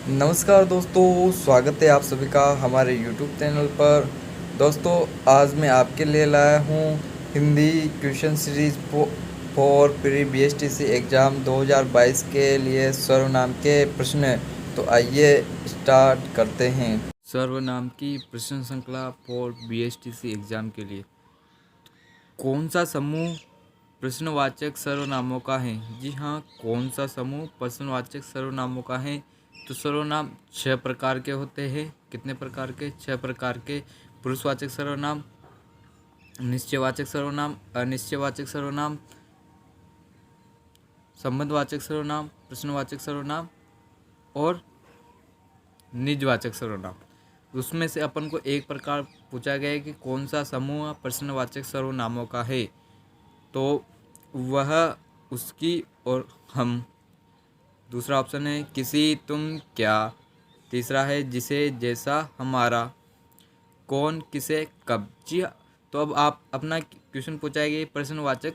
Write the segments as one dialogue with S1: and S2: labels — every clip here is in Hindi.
S1: नमस्कार दोस्तों, स्वागत है आप सभी का हमारे YouTube चैनल पर। दोस्तों, आज मैं आपके लिए लाया हूँ Hindi question series for pre BSTC exam 2022 के लिए सर्वनाम के प्रश्न। तो आइए स्टार्ट करते हैं। सर्वनाम की प्रश्न श्रृंखला फॉर BSTC एग्ज़ाम के लिए कौन सा समूह प्रश्नवाचक सर्वनामों का है? जी हाँ, कौन सा समूह प्रश्नवाचक सर्वनामों का है? तो सर्वनाम 6 प्रकार के होते हैं। कितने प्रकार के? 6 प्रकार के। पुरुषवाचक सर्वनाम, निश्चयवाचक सर्वनाम, अनिश्चयवाचक सर्वनाम, संबंधवाचक सर्वनाम, प्रश्नवाचक सर्वनाम और निजवाचक सर्वनाम। उसमें से अपन को एक प्रकार पूछा गया है कि कौन सा समूह प्रश्नवाचक सर्वनामों का है, तो वह, उसकी और हम। दूसरा ऑप्शन है किसी, तुम, क्या। तीसरा है जिसे, जैसा, हमारा, कौन, किसे, कब। जी हाँ, तो अब आप अपना क्वेश्चन पूछाएंगे प्रश्नवाचक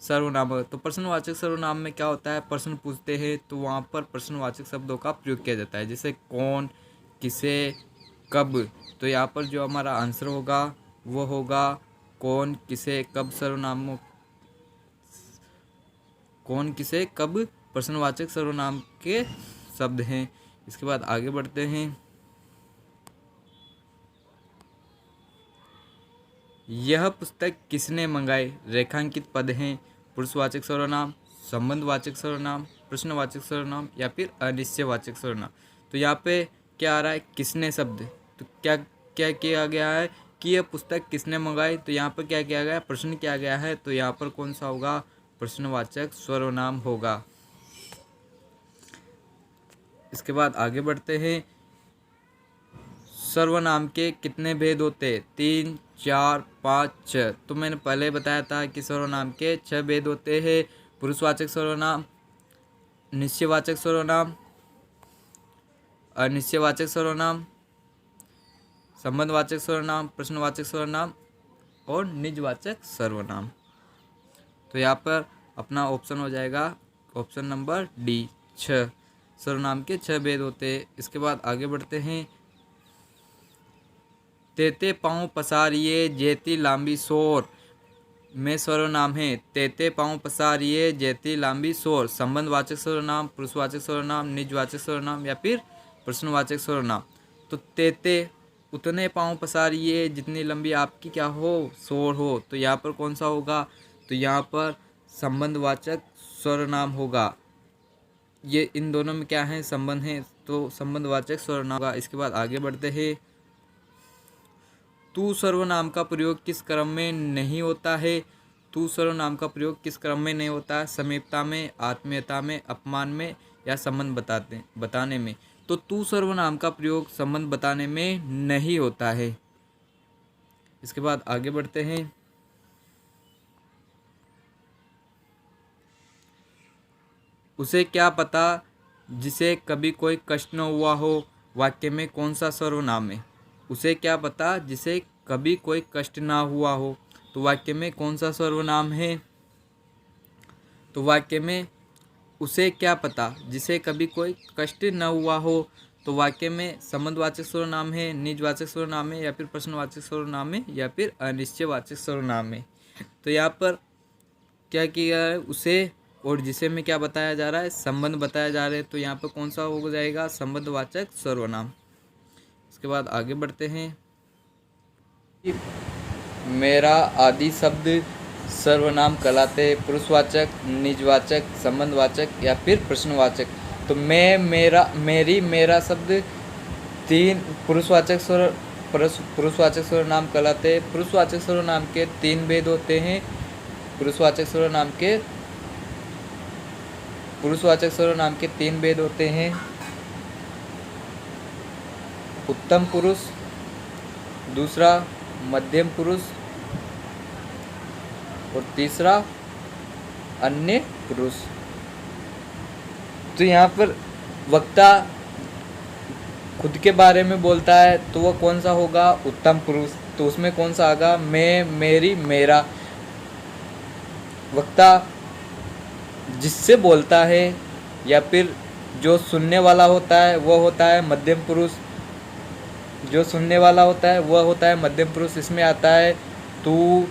S1: सर्वनाम। तो प्रश्नवाचक सर्वनाम में क्या होता है, प्रश्न पूछते हैं तो वहाँ पर प्रश्नवाचक शब्दों का प्रयोग किया जाता है, जैसे कौन, किसे, कब। तो यहाँ पर जो हमारा आंसर होगा वो होगा कौन, किसे, कब सर्वनामों, कौन, किसे, कब प्रश्नवाचक सर्वनाम के शब्द हैं। इसके बाद आगे बढ़ते हैं। यह पुस्तक किसने मंगाई? रेखांकित पद हैं। पुरुषवाचक सर्वनाम, संबंधवाचक सर्वनाम, प्रश्नवाचक सर्वनाम या फिर अनिश्चयवाचक सर्वनाम। तो यहाँ पे क्या आ रहा है, किसने शब्द। तो क्या क्या किया गया है कि यह पुस्तक किसने मंगाई। तो यहाँ पर क्या किया गया है, प्रश्न किया गया है। तो यहाँ पर कौन सा होगा, प्रश्नवाचक सर्वनाम होगा। इसके बाद आगे बढ़ते हैं। सर्वनाम के कितने भेद होते हैं? 3, 4, 5, 6। तो मैंने पहले बताया था कि सर्वनाम के 6 भेद होते हैं। पुरुषवाचक सर्वनाम, निश्चयवाचक सर्वनाम, अनिश्चयवाचक सर्वनाम, संबंधवाचक सर्वनाम, प्रश्नवाचक सर्वनाम और निजवाचक सर्वनाम। तो यहाँ पर अपना ऑप्शन हो जाएगा ऑप्शन नंबर डी, 6। सर्वनाम के 6 भेद होते हैं। इसके बाद आगे बढ़ते हैं। तेते पाँव पसारिए जेती लांबी सोर में सर्वनाम है। तेते पाँव पसारिए जेती लांबी सोर संबंधवाचक सर्वनाम, पुरुषवाचक सर्वनाम, निजवाचक सर्वनाम या फिर प्रश्नवाचक सर्वनाम। तो तेते, उतने पाँव पसारिए जितनी लंबी आपकी क्या हो, सोर हो। तो यहाँ पर कौन सा होगा, तो यहाँ पर संबंधवाचक सर्वनाम होगा। ये इन दोनों में क्या है, संबंध है, तो संबंधवाचक सर्वनाम होगा। इसके बाद आगे बढ़ते हैं। तू सर्वनाम का प्रयोग किस क्रम में नहीं होता है? तू सर्वनाम का प्रयोग किस क्रम में नहीं होता है? समीपता में, आत्मीयता में, अपमान में या संबंध बताने में। तो तू सर्वनाम का प्रयोग संबंध बताने में नहीं होता है। इसके बाद आगे बढ़ते हैं। उसे क्या पता जिसे कभी कोई कष्ट न हुआ हो, वाक्य में कौन सा सर्वनाम है? उसे क्या पता जिसे कभी कोई कष्ट ना हुआ हो, तो वाक्य में कौन सा सर्वनाम है? तो वाक्य में उसे क्या पता जिसे कभी कोई कष्ट न हुआ हो, तो वाक्य में संबंधवाचक सर्वनाम है, निजवाचक सर्वनाम है या फिर प्रश्नवाचक सर्वनाम है या फिर अनिश्चयवाचक सर्वनाम है। तो यहाँ पर क्या किया है, उसे और जिसे में क्या बताया जा रहा है, संबंध बताया जा रहा है। तो यहाँ पर कौन सा हो जाएगा, संबंधवाचक सर्वनाम। इसके बाद आगे बढ़ते हैं। मेरा आदि शब्द सर्वनाम कहलाते, पुरुषवाचक, निजवाचक, संबंधवाचक या फिर प्रश्नवाचक। तो मैं, मेरा, मेरी, मेरा शब्द 3 पुरुषवाचक सर्वनाम कहलाते। पुरुषवाचक सर्वनाम के 3 भेद होते हैं। पुरुषवाचक सर्वनाम के 3 भेद होते हैं। उत्तम पुरुष, दूसरा मध्यम पुरुष और तीसरा अन्य पुरुष। तो यहाँ पर वक्ता खुद के बारे में बोलता है तो वह कौन सा होगा, उत्तम पुरुष। तो उसमें कौन सा आएगा, मैं, मेरी, मेरा। वक्ता जिससे बोलता है या फिर जो सुनने वाला होता है वह होता है मध्यम पुरुष। जो सुनने वाला होता है वह होता है मध्यम पुरुष। इसमें आता है तू,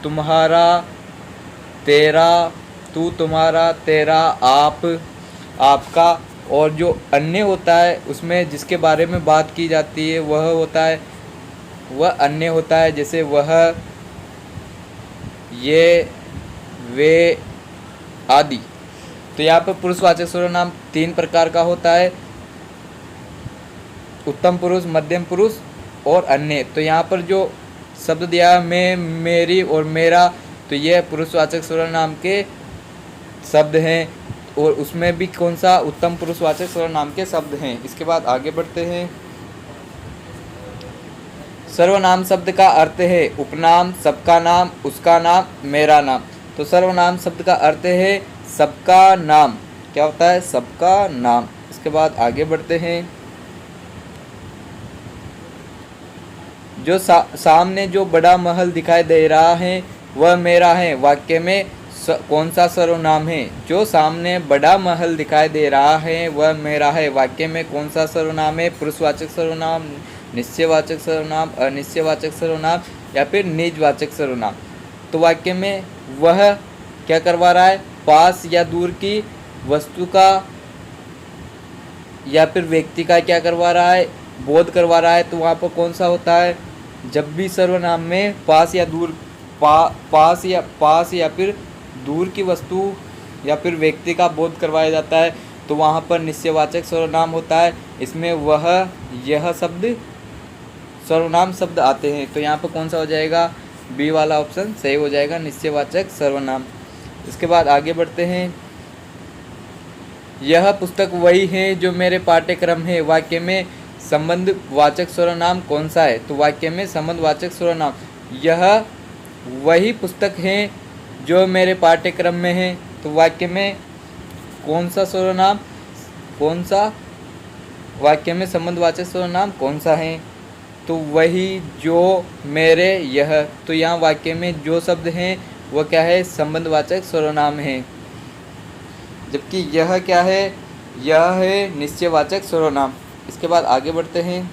S1: तुम्हारा, तेरा, तू, तुम्हारा, तेरा, आप, आपका। और जो अन्य होता है उसमें जिसके बारे में बात की जाती है वह होता है, वह अन्य होता है। जैसे वह, ये, वे आदि। तो यहाँ पर पुरुषवाचक सर्वनाम 3 प्रकार का होता है, उत्तम पुरुष, मध्यम पुरुष और अन्य। तो यहाँ पर जो शब्द दिया है मैं, मेरी और मेरा, तो यह पुरुषवाचक सर्वनाम के शब्द हैं। और उसमें भी कौन सा, उत्तम पुरुषवाचक सर्वनाम के शब्द हैं। इसके बाद आगे बढ़ते हैं। सर्वनाम शब्द का अर्थ है उपनाम, सबका नाम, उसका नाम, मेरा नाम। तो सर्वनाम शब्द का अर्थ है सबका नाम। क्या होता है? सबका नाम। इसके बाद आगे बढ़ते हैं। जो सामने जो बड़ा महल दिखाई दे रहा है वह मेरा है, वाक्य में कौन सा सर्वनाम है? जो सामने बड़ा महल दिखाई दे रहा है वह मेरा है, वाक्य में कौन सा सर्वनाम है? पुरुषवाचक सर्वनाम, निश्चयवाचक सर्वनाम, अनिश्चयवाचक सर्वनाम या फिर निजवाचक सर्वनाम। तो वाक्य में वह क्या करवा रहा है? पास या दूर की वस्तु का या फिर व्यक्ति का क्या करवा रहा है? बोध करवा रहा है। तो वहाँ पर कौन सा होता है? जब भी सर्वनाम में पास या दूर, पास या फिर दूर की वस्तु या फिर व्यक्ति का बोध करवाया जाता है तो वहाँ पर निश्चयवाचक सर्वनाम होता है। इसमें वह, यह शब्द सर्वनाम शब्द आते हैं। तो यहाँ पर कौन सा हो जाएगा? बी वाला ऑप्शन सही हो जाएगा, निश्चयवाचक सर्वनाम। इसके बाद आगे बढ़ते हैं। यह पुस्तक वही है जो मेरे पाठ्यक्रम है, वाक्य में संबंधवाचक सर्वनाम कौन सा है? तो वाक्य में संबंधवाचक सर्वनाम, यह वही पुस्तक है जो मेरे पाठ्यक्रम में है। तो वाक्य में कौन सा सर्वनाम, कौन सा वाक्य में संबंधवाचक सर्वनाम कौन सा है? तो वही, जो, मेरे, यह। तो यहाँ वाक्य में जो शब्द हैं वह क्या है? संबंधवाचक सर्वनाम है। जबकि यह क्या है? यह है निश्चयवाचक सर्वनाम। इसके बाद आगे बढ़ते हैं।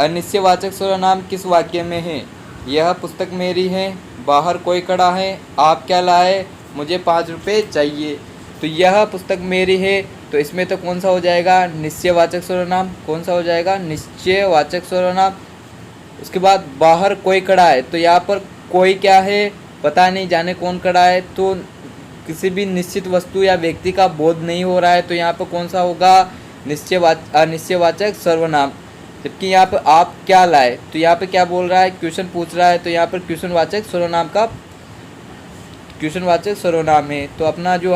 S1: अनिश्चयवाचक सर्वनाम किस वाक्य में है? यह पुस्तक मेरी है, बाहर कोई खड़ा है, आप क्या लाए? मुझे 5 रुपये चाहिए। तो यह पुस्तक मेरी है, तो इसमें तो कौन सा हो जाएगा? निश्चयवाचक सर्वनाम। कौन सा हो जाएगा? निश्चयवाचक सर्वनाम। उसके बाद बाहर कोई खड़ा है, तो यहाँ पर कोई क्या है? पता नहीं, जाने कौन खड़ा है। तो किसी भी निश्चित वस्तु या व्यक्ति का बोध नहीं हो रहा है, तो यहाँ पर कौन सा होगा? अनिश्चयवाचक सर्वनाम। जबकि यहाँ पर आप क्या लाए, तो यहाँ पे क्या बोल रहा है? क्वेश्चन पूछ रहा है, तो यहाँ पर क्वेश्चनवाचक सर्वनाम का क्वेश्चनवाचक सर्वनाम है। तो अपना जो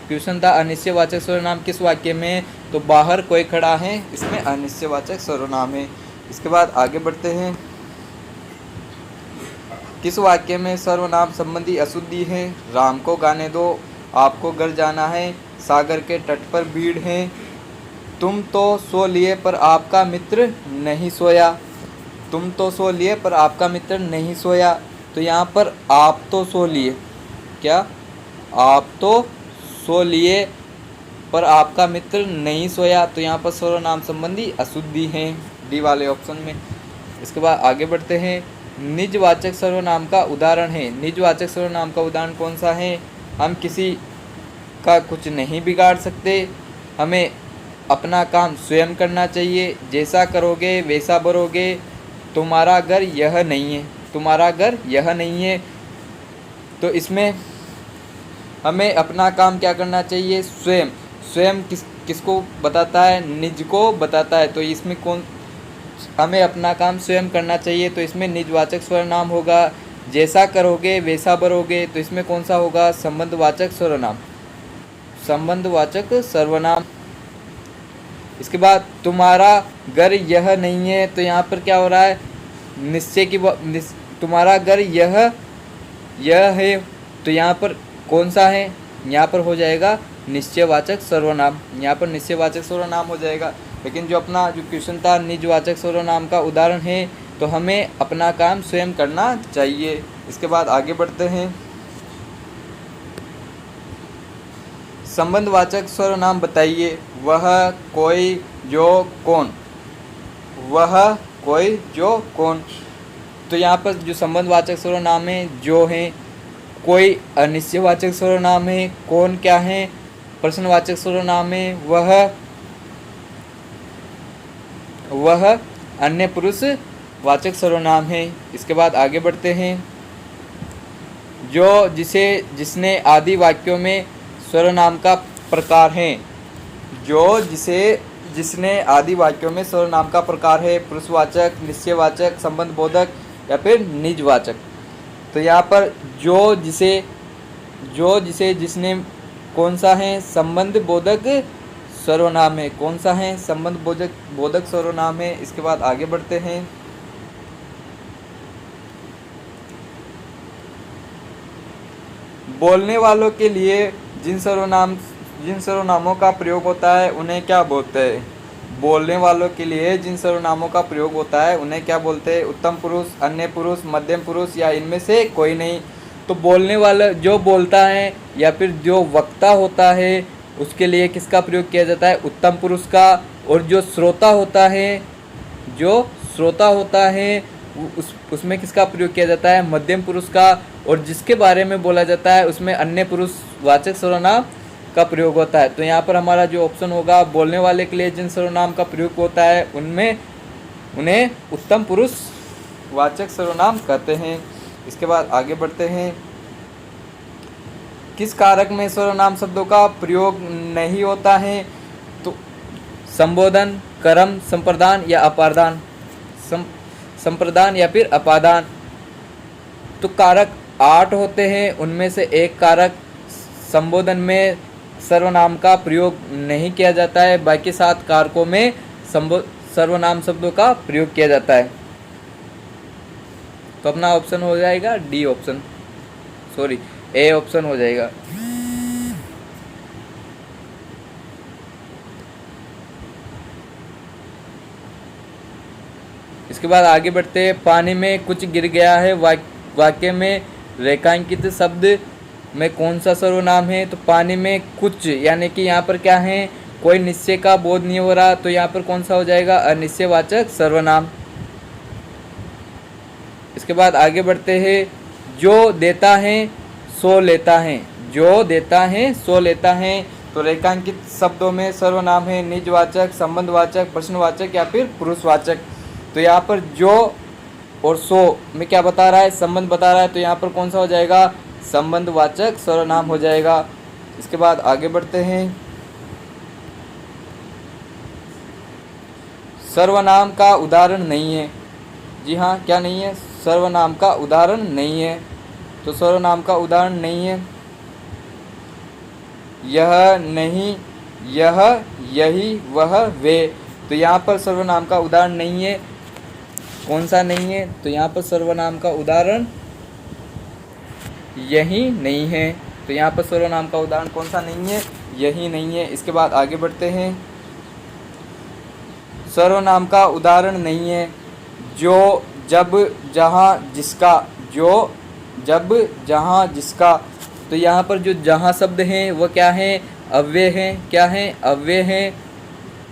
S1: क्वेश्चन था अनिश्चयवाचक सर्वनाम किस वाक्य में? तो बाहर कोई खड़ा है, इसमें अनिश्चयवाचक सर्वनाम है। इसके बाद आगे बढ़ते हैं। किस वाक्य में सर्वनाम संबंधी अशुद्धि है? राम को गाने दो, आपको घर जाना है, सागर के तट पर भीड़ है, तुम तो सो लिए पर आपका मित्र नहीं सोया। तुम तो सो लिए पर आपका मित्र नहीं सोया। तो यहाँ पर आप तो सो लिए, क्या? आप तो सो लिए पर आपका मित्र नहीं सोया। तो यहाँ पर सर्वनाम संबंधी अशुद्धि है, डी वाले ऑप्शन में। इसके बाद आगे बढ़ते हैं। निजवाचक सर्वनाम का उदाहरण है। निजवाचक सर्वनाम का उदाहरण कौन सा है? हम किसी का कुछ नहीं बिगाड़ सकते, हमें अपना काम स्वयं करना चाहिए, जैसा करोगे वैसा भरोगे, तुम्हारा घर यह नहीं है, तुम्हारा घर यह नहीं है। तो इसमें हमें अपना काम क्या करना चाहिए? स्वयं। स्वयं किसको बताता है? निज को बताता है। तो इसमें कौन, हमें अपना काम स्वयं करना चाहिए, तो इसमें निजवाचक सर्वनाम होगा। जैसा करोगे वैसा भरोगे, तो इसमें कौन सा होगा? संबंधवाचक सर्वनाम, संबंधवाचक सर्वनाम। इसके बाद तुम्हारा घर यह नहीं है, तो यहाँ पर क्या हो रहा है? निश्चय की, तुम्हारा घर यह है, तो यहाँ पर कौन सा है? यहाँ पर हो जाएगा निश्चयवाचक सर्वनाम। यहाँ पर निश्चयवाचक सर्वनाम हो जाएगा। लेकिन जो अपना जो क्वेश्चन था निजवाचक सर्वनाम का उदाहरण है, तो हमें अपना काम स्वयं करना चाहिए। इसके बाद आगे बढ़ते हैं। संबंधवाचक सर्वनाम बताइए। वह, कोई, जो, कौन। वह, कोई, जो, कौन। तो यहाँ पर जो संबंधवाचक सर्वनाम है जो है, कोई अनिश्चयवाचक सर्वनाम है, कौन क्या है प्रश्नवाचक सर्वनाम है, वह अन्य पुरुष वाचक सर्वनाम है। इसके बाद आगे बढ़ते हैं। जो, जिसे, जिसने आदि वाक्यों में सर्वनाम का प्रकार है। जो, जिसे, जिसने आदि वाक्यों में सर्वनाम का प्रकार है, पुरुषवाचक, निश्चयवाचक, संबंधबोधक या फिर निजवाचक। तो यहाँ पर जो, जिसे, जिसने कौन सा है, संबंध बोधक सर्वनाम है। कौन सा है, संबंध बोधक सर्वनाम है। इसके बाद आगे बढ़ते हैं। बोलने वालों के लिए जिन सर्वनामों का प्रयोग होता है उन्हें क्या बोलते हैं। बोलने वालों के लिए जिन सर्वनामों का प्रयोग होता है उन्हें क्या बोलते हैं। उत्तम पुरुष, अन्य पुरुष, मध्यम पुरुष या इनमें से कोई नहीं। तो बोलने वाला जो बोलता है या फिर जो वक्ता होता है उसके लिए किसका प्रयोग किया जाता है, उत्तम पुरुष का। और जो श्रोता होता है उसमें किसका प्रयोग किया जाता है, मध्यम पुरुष का। और जिसके बारे में बोला जाता है उसमें अन्य पुरुष वाचक सर्वनाम का प्रयोग होता है। तो यहाँ पर हमारा जो ऑप्शन होगा, बोलने वाले के लिए जिन सर्वनाम का प्रयोग होता है उनमें उन्हें उत्तम पुरुष वाचक सर्वनाम कहते हैं। इसके बाद आगे बढ़ते हैं। किस कारक में सर्वनाम शब्दों का प्रयोग नहीं होता है। तो संबोधन, कर्म, संप्रदान या अपादान। संप्रदान या फिर अपादान। तो कारक 8 होते हैं, उनमें से एक कारक संबोधन में सर्वनाम का प्रयोग नहीं किया जाता है, बाकी 7 कारकों में सर्वनाम शब्दों का प्रयोग किया जाता है। तो अपना ऑप्शन हो जाएगा D option, sorry A option हो जाएगा। इसके बाद आगे बढ़ते हैं। पानी में कुछ गिर गया है वाक्य में रेखांकित शब्द में कौन सा सर्वनाम है। तो पानी में कुछ यानी कि यहाँ पर क्या है, कोई निश्चय का बोध नहीं हो रहा, तो यहाँ पर कौन सा हो जाएगा, अनिश्चयवाचक सर्वनाम। इसके बाद आगे बढ़ते हैं। जो देता है सो लेता है। जो देता है सो लेता है। तो रेखांकित शब्दों में सर्वनाम है निजवाचक, संबंधवाचक, प्रश्नवाचक या फिर पुरुषवाचक। तो यहाँ पर जो और सो में क्या बता रहा है, संबंध बता रहा है, तो यहाँ पर कौन सा हो जाएगा, संबंधवाचक सर्वनाम हो जाएगा। इसके बाद आगे बढ़ते हैं। सर्वनाम का उदाहरण नहीं है। जी हाँ, क्या नहीं है, सर्वनाम का उदाहरण नहीं है। तो सर्वनाम का उदाहरण नहीं है। यह, नहीं, यह, यही, वह, वे। तो यहाँ पर सर्वनाम का उदाहरण नहीं है। कौन सा नहीं है, तो यहाँ पर सर्वनाम का उदाहरण यही नहीं है। तो यहाँ पर सर्वनाम का उदाहरण कौन सा नहीं है, यही नहीं है। इसके बाद आगे बढ़ते हैं। सर्वनाम का उदाहरण नहीं है जो, जब, जहाँ, जिसका। जो, जब, जहाँ, जिसका। तो यहाँ पर जो जहाँ शब्द हैं वो क्या है, अव्यय हैं। क्या है, अव्यय हैं।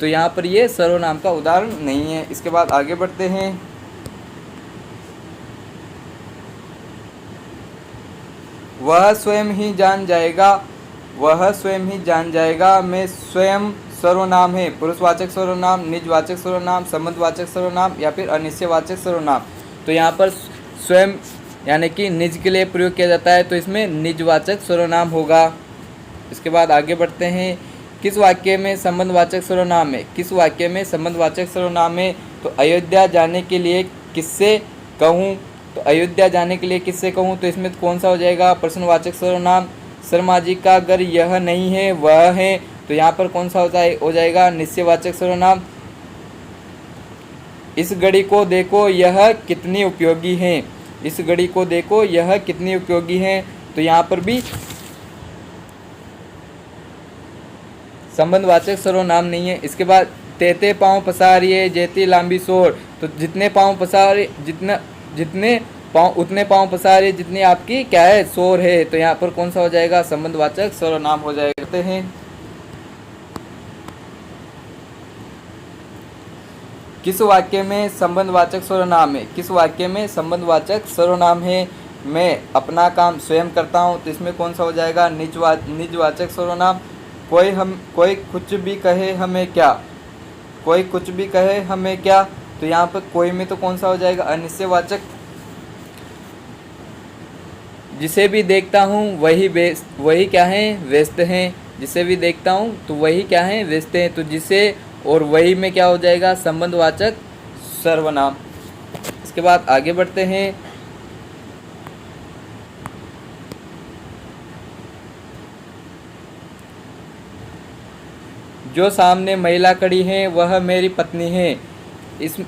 S1: तो यहाँ पर ये सर्वनाम का उदाहरण नहीं है। इसके बाद आगे बढ़ते हैं। वह स्वयं ही जान जाएगा। वह स्वयं ही जान जाएगा में स्वयं सर्वनाम है, पुरुषवाचक सर्वनाम, निजवाचक सर्वनाम, संबंधवाचक सर्वनाम या फिर अनिश्चयवाचक सर्वनाम। तो यहाँ पर स्वयं यानी कि निज के लिए प्रयोग किया जाता है, तो इसमें निजवाचक सर्वनाम होगा। इसके बाद आगे बढ़ते हैं। किस वाक्य में संबंधवाचक सर्वनाम है। किस वाक्य में संबंधवाचक सर्वनाम है। तो अयोध्या जाने के लिए किससे कहूँ। तो अयोध्या जाने के लिए किससे कहूँ, तो इसमें कौन सा हो जाएगा, प्रश्नवाचक सर्वनाम। शर्मा जी का घर यह नहीं है वह है। तो यहाँ पर कौन सा हो जाएगा, निश्चयवाचक सर्वनाम। इस घड़ी को देखो यह कितनी उपयोगी है। इस घड़ी को देखो यह कितनी उपयोगी है। तो यहाँ पर भी संबंधवाचक सर्वनाम नहीं है। इसके बाद तेते पाँव पसारिए जेती लांबी सोर। तो जितने पाँव पसारे, जितने पाँव उतने पाँव पसारे जितनी आपकी क्या है, शोर है। तो यहाँ पर कौन सा हो जाएगा, संबंधवाचक सर्वनाम हो जाएगा। बढ़ते हैं। किस वाक्य में संबंधवाचक सर्वनाम है? किस वाक्य में संबंधवाचक सर्वनाम है? मैं अपना काम स्वयं करता हूँ, तो इसमें कौन सा हो जाएगा? निजवाचक सर्वनाम। कोई कुछ भी कहे हमें क्या? कोई कुछ भी कहे हमें क्या? तो यहाँ पर कोई में तो कौन सा हो जाएगा? अनिश्चयवाचक। जिसे भी देखता हूँ वही क्या है? व्यस्त हैं। जिसे भी देखता हूँ तो वही क्या है? व्यस्त हैं। तो जिसे और वही में क्या हो जाएगा? संबंधवाचक सर्वनाम। इसके बाद आगे बढ़ते हैं। जो सामने महिला खड़ी है वह मेरी पत्नी है।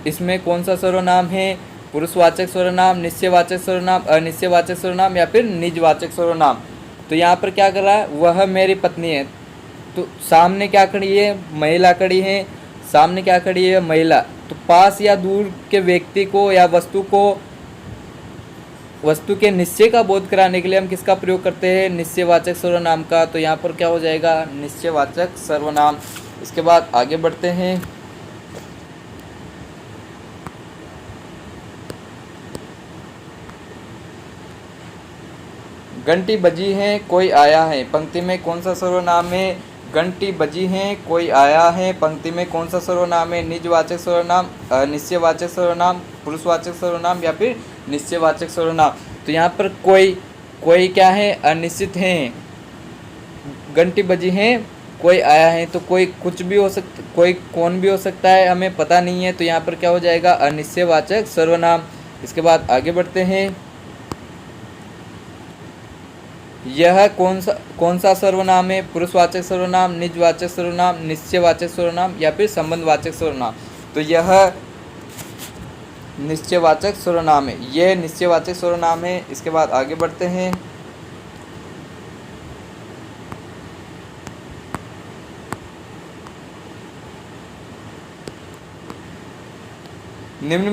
S1: इसमें कौन सा सर्वनाम है? पुरुषवाचक सर्वनाम, निश्चयवाचक सर्वनाम, अनिश्चयवाचक सर्वनाम या फिर निजवाचक सर्वनाम। तो यहाँ पर क्या कर रहा है? वह मेरी पत्नी है। तो सामने क्या खड़ी है? महिला खड़ी है। सामने क्या खड़ी है? महिला। तो पास या दूर के व्यक्ति को या वस्तु के निश्चय का बोध कराने के लिए हम किसका प्रयोग करते हैं? निश्चयवाचक सर्वनाम का। तो यहाँ पर क्या हो जाएगा? निश्चयवाचक सर्वनाम। इसके बाद आगे बढ़ते हैं। घंटी बजी है, कोई आया है, पंक्ति में कौन सा सर्वनाम है? घंटी बजी है, कोई आया है, पंक्ति में कौन सा सर्वनाम है? निजवाचक सर्वनाम, निश्चयवाचक सर्वनाम, पुरुषवाचक सर्वनाम या फिर निश्चयवाचक सर्वनाम। तो यहाँ पर कोई क्या है? अनिश्चित है। घंटी बजी है, कोई आया है, तो कोई कुछ भी हो सकता, कोई कौन भी हो सकता है, हमें पता नहीं है। तो यहाँ पर क्या हो जाएगा? अनिश्चयवाचक सर्वनाम। इसके बाद आगे बढ़ते हैं। यह कौन सा सर्वनाम है? पुरुषवाचक सर्वनाम, निजवाचक सर्वनाम, निश्चयवाचक सर्वनाम या फिर संबंधवाचक सर्वनाम। तो यह निश्चयवाचक सर्वनाम है। यह निश्चयवाचक सर्वनाम है। इसके बाद आगे बढ़ते हैं। निम्न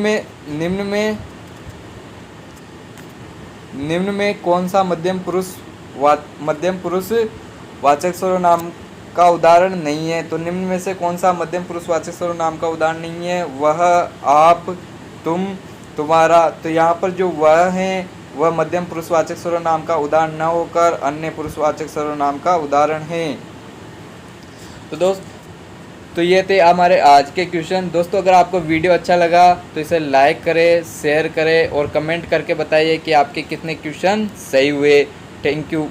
S1: में कौन सा मध्यम पुरुष वाचक सर्वनाम का उदाहरण नहीं है? तो निम्न में से कौन सा मध्यम पुरुषवाचक सर्वनाम का उदाहरण नहीं है? वह, आप, तुम, तुम्हारा। तो यहाँ पर जो वह है वह मध्यम पुरुषवाचक सर्वनाम का उदाहरण न होकर अन्य पुरुषवाचक सर्वनाम का उदाहरण है। तो ये थे हमारे आज के क्वेश्चन। दोस्तों अगर आपको वीडियो अच्छा लगा तो इसे लाइक करें, शेयर करें और कमेंट करके बताइए कि आपके कितने क्वेश्चन सही हुए। Thank you.